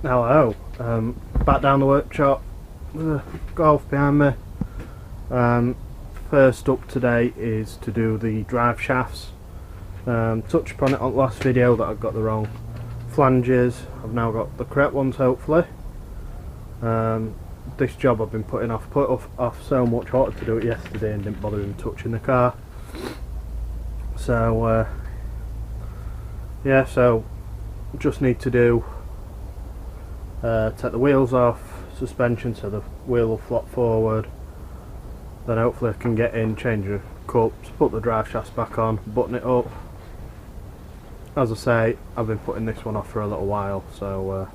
Hello, back down the workshop, golf behind me. First up today is to do the drive shafts. Touched upon it on the last video that I got the wrong flanges. I've now got the correct ones, hopefully. This job I've been put off so much. I wanted to do it yesterday and didn't bother even touching the car. So yeah, so just need to do take the wheels off, suspension so the wheel will flop forward, then hopefully I can get in, change the cups, put the drive shafts back on, button it up. As I say, I've been putting this one off for a little while, so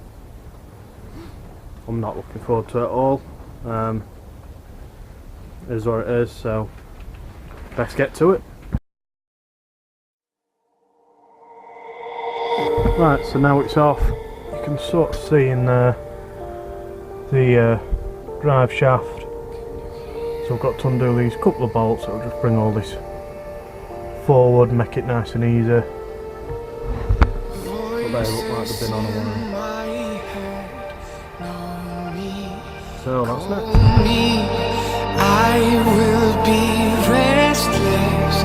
I'm not looking forward to it at all. It is what it is, so let's get to it. Right, so now it's off. You can sort of see in there the drive shaft. So I've got to undo these couple of bolts that will just bring all this forward, make it nice and easy. But they look like they've been on a while. So that's next. I will be restless.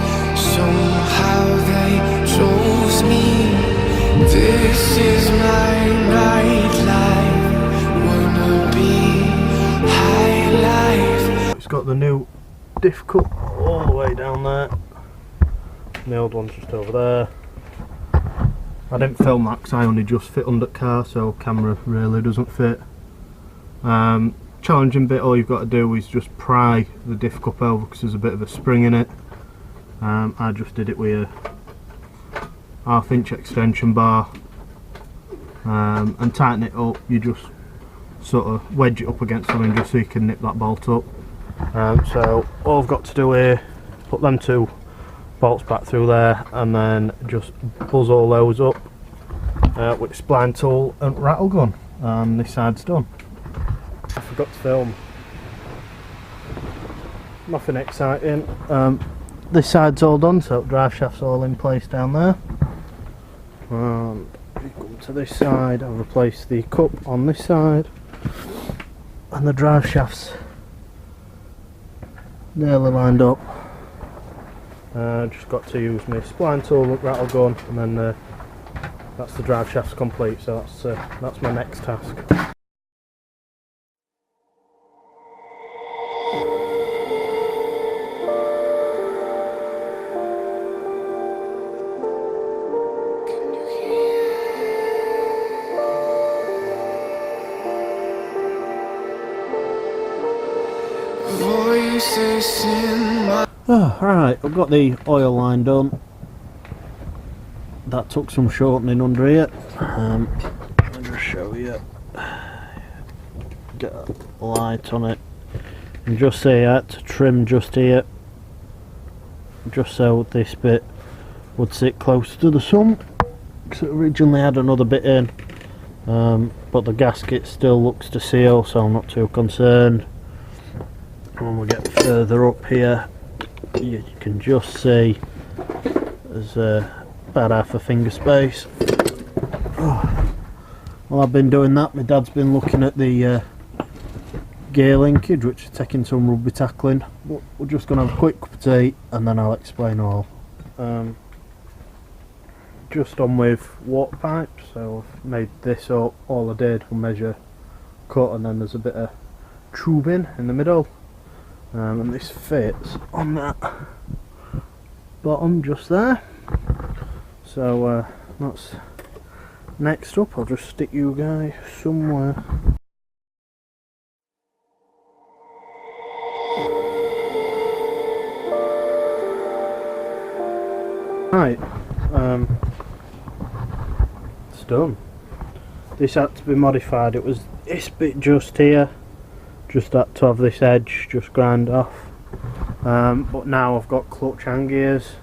Somehow they chose me. This is my nightlife. Wanna be high life. It's got the new diff cup all the way down there. The old one's just over there. I didn't film that because I only just fit under the car, so camera really doesn't fit. Challenging bit, all you've got to do is just pry the diff cup over because there's a bit of a spring in it. I just did it with a 1/2 inch extension bar, and tighten it up. You just sort of wedge it up against something just so you can nip that bolt up. So all I've got to do here, put them two bolts back through there and then just buzz all those up with the spline tool and rattle gun, and this side's done. I forgot to film, nothing exciting. This side's all done, so drive shaft's all in place down there. And if you come to this side, I've replaced the cup on this side, and the drive shaft's nearly lined up. Just got to use my spline tool, rattle gun, and then that's the drive shaft's complete. So that's my next task. Oh, right, I've got the oil line done. That took some shortening under here. I'll just show you. Get a light on it. And just say I had to trim just here, just so this bit would sit close to the sump, because it originally had another bit in. But the gasket still looks to seal, so I'm not too concerned. When we get further up here, you can just see there's about 1/2 finger space. Oh. Well, I've been doing that. My dad's been looking at the gear linkage, which is taking some rugby tackling. We're just going to have a quick cup of tea and then I'll explain all. Just on with water pipes, so I've made this up. All I did was measure, cut, and then there's a bit of tubing in the middle. And this fits on that bottom just there. So that's next up. I'll just stick you guys somewhere. Right, it's done. This had to be modified. It was this bit just here. Just had to have this edge just grind off, but now I've got clutch and gears.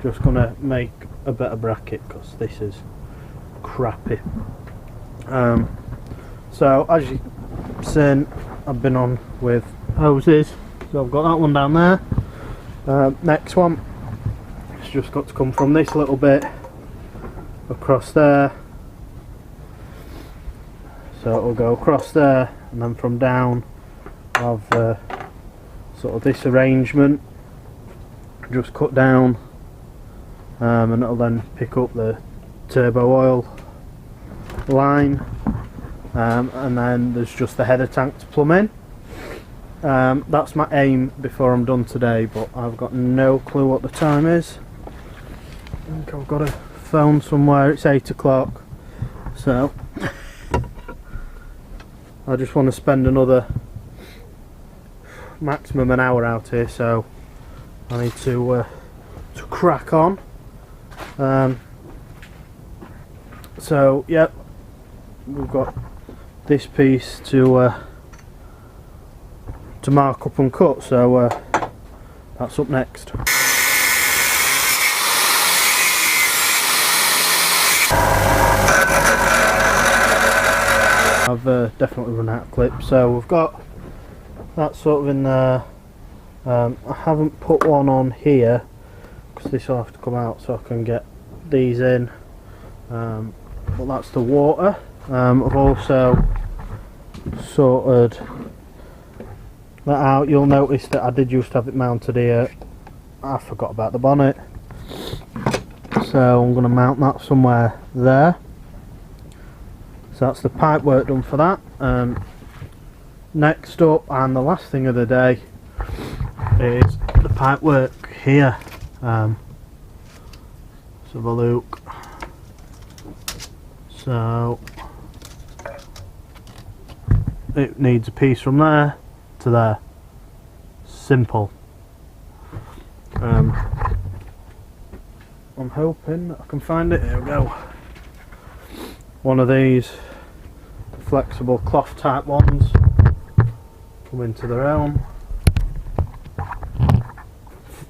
Just gonna make a better bracket because this is crappy. So as you've seen, I've been on with hoses, so I've got that one down there. Next one, it's just got to come from this little bit across there, So it'll go across there, and then from down I'll have sort of this arrangement just cut down, and it'll then pick up the turbo oil line, and then there's just the header tank to plumb in. That's my aim before I'm done today, but I've got no clue what the time is. I think I've got a phone somewhere. It's 8 o'clock, so I just want to spend another maximum an hour out here, so I need to crack on. So yep, we've got this piece to mark up and cut, so that's up next. I've definitely run out of clips, so we've got that sort of in there. I haven't put one on here because this will have to come out so I can get these in, but that's the water. I've also sorted that out. You'll notice that I did used to have it mounted here. I forgot about the bonnet, so I'm going to mount that somewhere there. So that's the pipe work done for that. Next up, and the last thing of the day, is the pipe work here. Let's have a look. So it needs a piece from there to there. Simple. I'm hoping I can find it. Here we go. One of these flexible cloth type ones come into their own.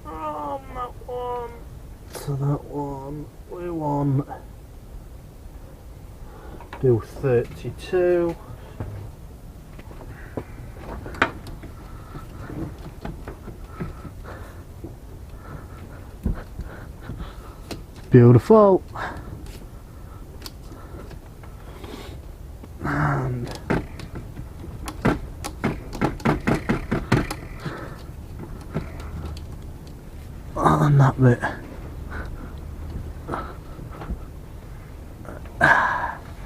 From that one to that one, we want do 32. Beautiful. And on that bit,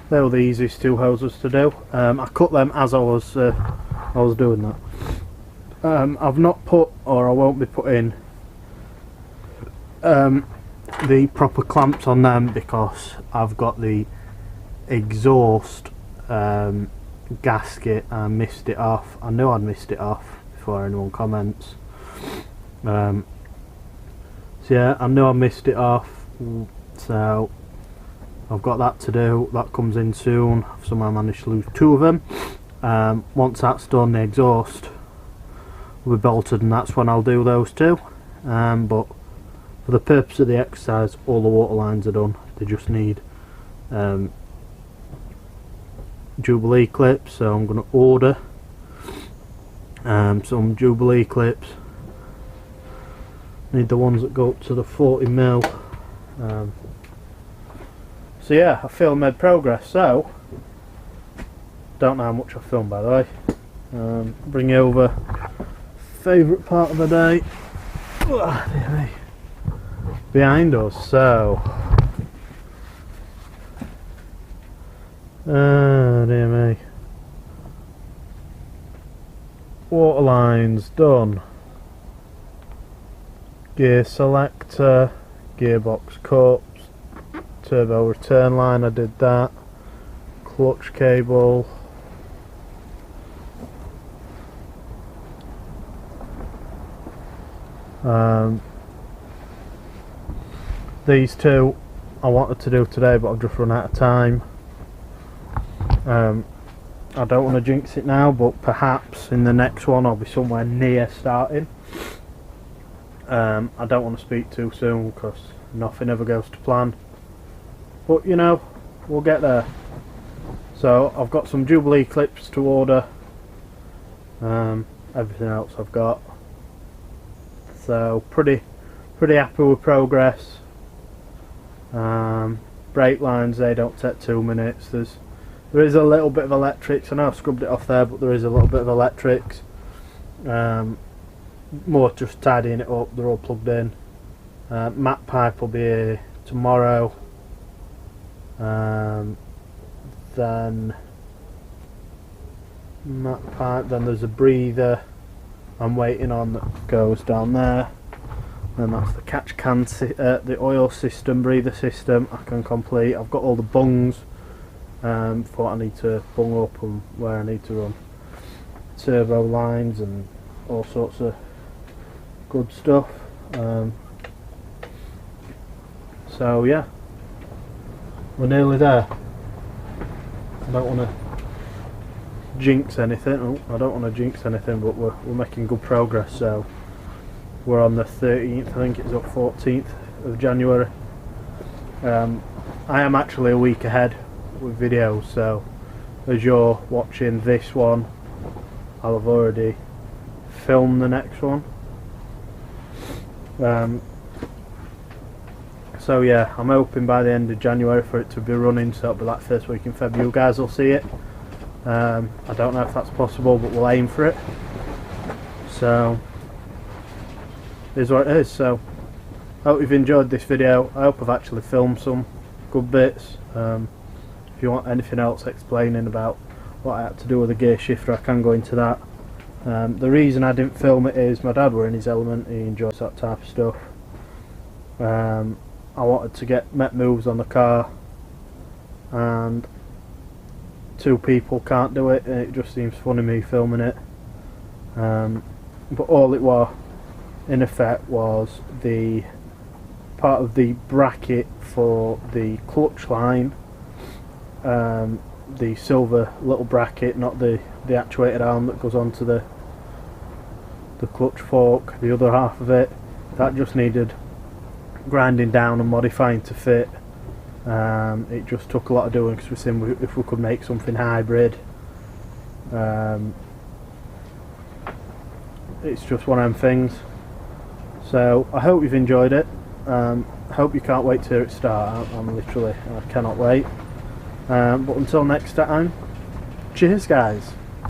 they were the easiest two hoses to do. I cut them as I was doing that. I've not put, or I won't be putting, the proper clamps on them because I've got the exhaust gasket. I missed it off. I knew I'd missed it off before anyone comments. So yeah, I knew I missed it off, so I've got that to do. That comes in soon. I've somehow managed to lose two of them. Once that's done, the exhaust will be bolted, and that's when I'll do those two. But for the purpose of the exercise, all the water lines are done. They just need Jubilee clips, so I'm going to order some Jubilee clips. Need the ones that go up to the 40mm. So yeah, I feel I made progress. So don't know how much I filmed, by the way. Bring you over favourite part of the day. Behind us. So dear me. Water lines done. Gear selector, gearbox cups, turbo return line, I did that. Clutch cable. These two I wanted to do today, but I've just run out of time. I don't want to jinx it now, but perhaps in the next one I'll be somewhere near starting. I don't want to speak too soon because nothing ever goes to plan, but you know, we'll get there. So I've got some Jubilee clips to order, everything else I've got, so pretty happy with progress. Brake lines, they don't take 2 minutes. There's There is a little bit of electrics. I know I've scrubbed it off there, but there is a little bit of electrics. More just tidying it up. They're all plugged in. Mat pipe will be here tomorrow. Then mat pipe. Then there's a breather I'm waiting on that goes down there. Then that's the catch can, the oil system, breather system I can complete. I've got all the bungs for what I need to bung up and where I need to run turbo lines and all sorts of good stuff. So yeah, we're nearly there. I don't want to jinx anything. Oh, I don't want to jinx anything, but we're making good progress. So we're on the 13th, I think it's up 14th of January. I am actually a week ahead with videos, so as you're watching this one, I'll have already filmed the next one. So yeah, I'm hoping by the end of January for it to be running, so it'll be like first week in February. You guys will see it. I don't know if that's possible, but we'll aim for it. So is what it is. So I hope you've enjoyed this video. I hope I've actually filmed some good bits. If you want anything else explaining about what I had to do with the gear shifter, I can go into that. The reason I didn't film it is my dad were in his element. He enjoys that type of stuff. I wanted to make moves on the car, and two people can't do it, and it just seems funny me filming it. But all it was in effect was the part of the bracket for the clutch line, the silver little bracket, not the actuated arm that goes onto the clutch fork. The other half of it, that just needed grinding down and modifying to fit. It just took a lot of doing, because we're seeing if we could make something hybrid. It's just one of them things. So I hope you've enjoyed it. I hope you can't wait to hear it start. I'm literally, I cannot wait. But until next time, cheers guys.